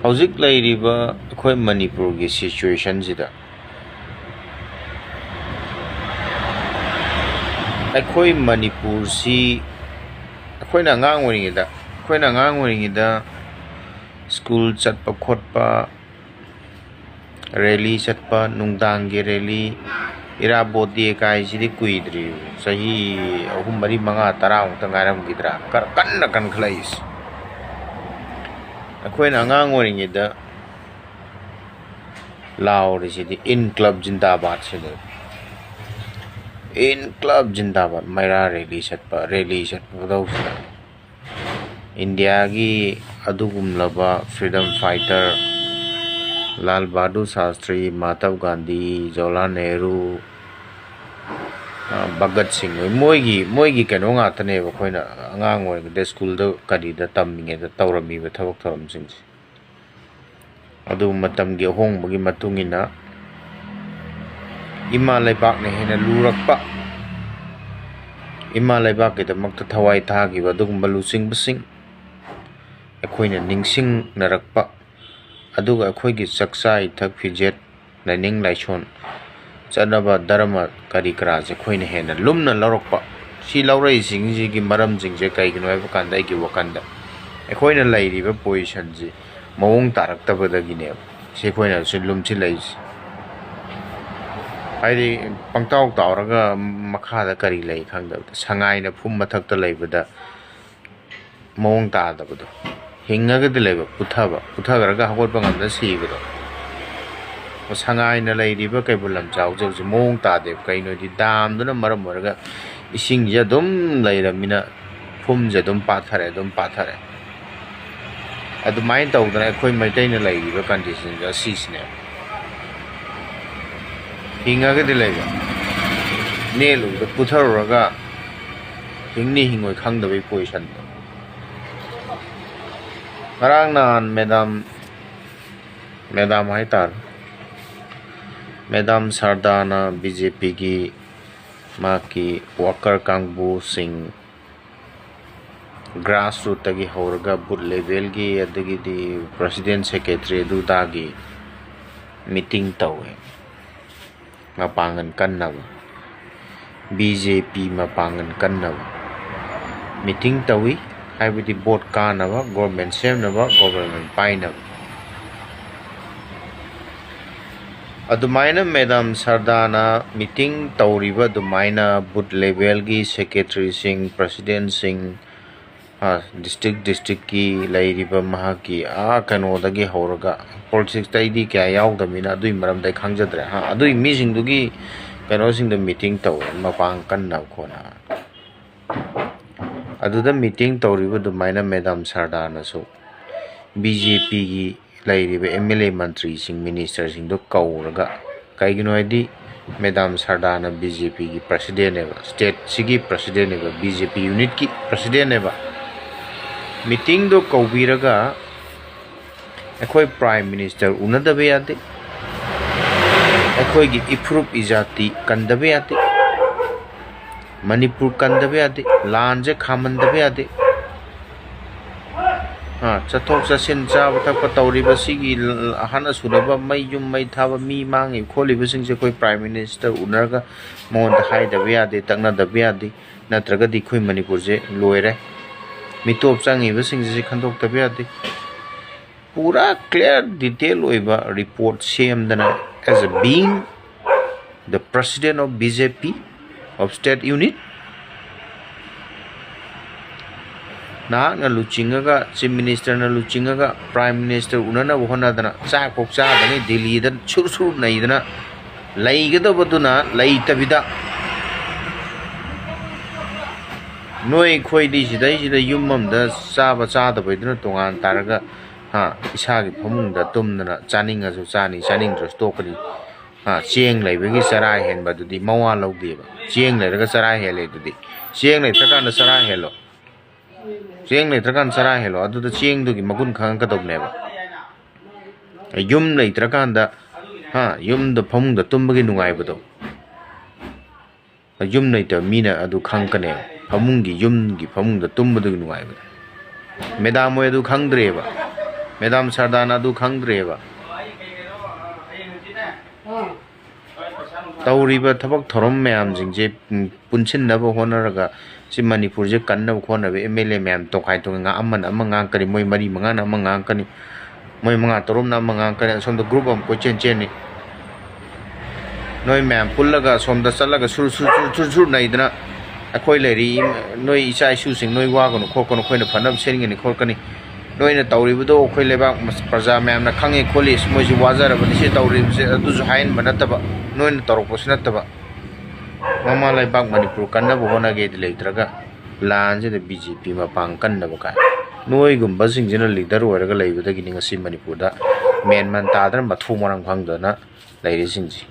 Howzik lairiba akhoi Manipur gi situation jida akhoi Manipur si akhoi na ngang wori da school chatpa khotpa rally chatpa nungdang gi rally ira bodi kai sidi kuidri sahi ahum mari manga tara ung tangaram gidra kan khlais akhoi na ngang wori da lao ri sidi in club jindabad sidi in club jindabad maira rally chatpa daw India gi adugumlaba freedom fighter Lal Bahadur Shastri, Mahatma Gandhi, Jawaharlal Nehru, Bhagat Singh, moigi kano nga tane ba khoi na angang oi de school da kadi da tamminge da tawrami ba thabak tharam sing adu matam gi hong bagi matungina ima Leibak ne hena lurakpa ima Leibak ke da makta thawai tha gi ba dugum balusing basing akhoi na ningsing narakpa aduga akhoi gi saksa ithak fijet laning laishon chanaba dharma karikra je khoi na hena lumna lorokpa si laurai sing ji gi maram jing je kai ginoi ba kanda gi wakanda akhoi na lairi ba position ji mawong tarak ta ba da gi ne si khoi na sin lum chi lai ai pangtaw tawraga makha da kari lai khangda sangai na phum mathak ta lai ba da mawong ta da ba do hingaga de leba puthagaraga hagol bangam da sibido sangai na lairiba kai bulam chaw jaw je mong ta de kai no di dam duna maram maraga ising ja dum lairamina phum ja dum pathare adu mai taw dana khoi mai tai na lairiba condition ja sisne hingaga de leba nelu de putharaga hingni hingoi khangda bai position Marang nan Madam Haitar Madam Sardana BJP ki maki worker kangbu sing grassroots tagi horga bud level gi adagi di president secretary du dagi meeting tawe Mapangal Kanba BJP Mapangal Kanba meeting tawi haibidi board kanaba government semnaba government painaba adumaina Madam Sardana meeting tawriba adumaina booth level gi secretary sing president sing district ki lairiba mahaki kano dagi horaga politics taidi kya yaudamina adui maram dai khangjadre adui mi sing dugi kano sing the meeting taw Mapangal Kanba khona aduda meeting tawriba dumaina Madam Sardana so BJP gi lairiba MLA mantri sing minister sing do kauraga kaigino adi Madam Sardana BJP gi president eva state sigi president eva BJP unit ki president eva meeting do kaubiraga akhoi prime minister unadabe ade akhoi gi improve ijati kandabe ade Manipur kandabe ade lanje khamandabe ade chathok chasin chaba thakpa tawriba sigi hana suraba mai yum mai thaba mi mangi kholiba singse koi prime minister unarga mon haida be ade takna da be ade natraga di khoi Manipur je loire mitop changi ba singse khandok ta be ade pura clear detail oiba report semdana as a being the president of BJP of state unit na luchingaga chief minister na luchingaga prime minister unana hona dana cha kokcha dani Delhi da chur nei dana laigada baduna laitabida noi khoi di sidai sida yumam da chaba cha da baiduna tongan taraga isa gi phomung da tumdana chaninga su chani chaning dros tokani cheng laibagi sarai hen badudi mawa lawdeba cheng lairaga sarai hele dudi cheng lai takana sarai helo cheng lai trakan sarai helo aduda cheng dugi magun khang ka dobneba yum lai trakan da yum da phomung da tumbagi nungai bado yum lai ta mina adu khang kane phomung gi yum gi phomung da tumbadu nungai bado medam oi adu khang dreba Madam Sardana adu khangdreba tawriba thabak thorom mayam jingje punchinaba honaraga si Manipur je kannaba khonabe MLA mayam tokai to nga amman amanga kari moi mari manga na manga kani moi manga torom na manga kani som the group am ko chen chen ni noi mayam pullaga som da chalaga sur nai dana akhoi leri noi isa isu sing noi wa kono khokono khoina phanam sering ni khorkani noi na tawriba do khoi Leibak praja mayam na khange kholis moi ji wazara bani se tawrib se adu ju hain manataba noi na torok posnataba mama Leibak Manipur kannaba hona ge de leitraga lan je de BJP Mapang kannaba ka noi gum basing jina leader oraga leibada gi ngasi Manipur da men man ta dar mathu morang phang da na leiri singji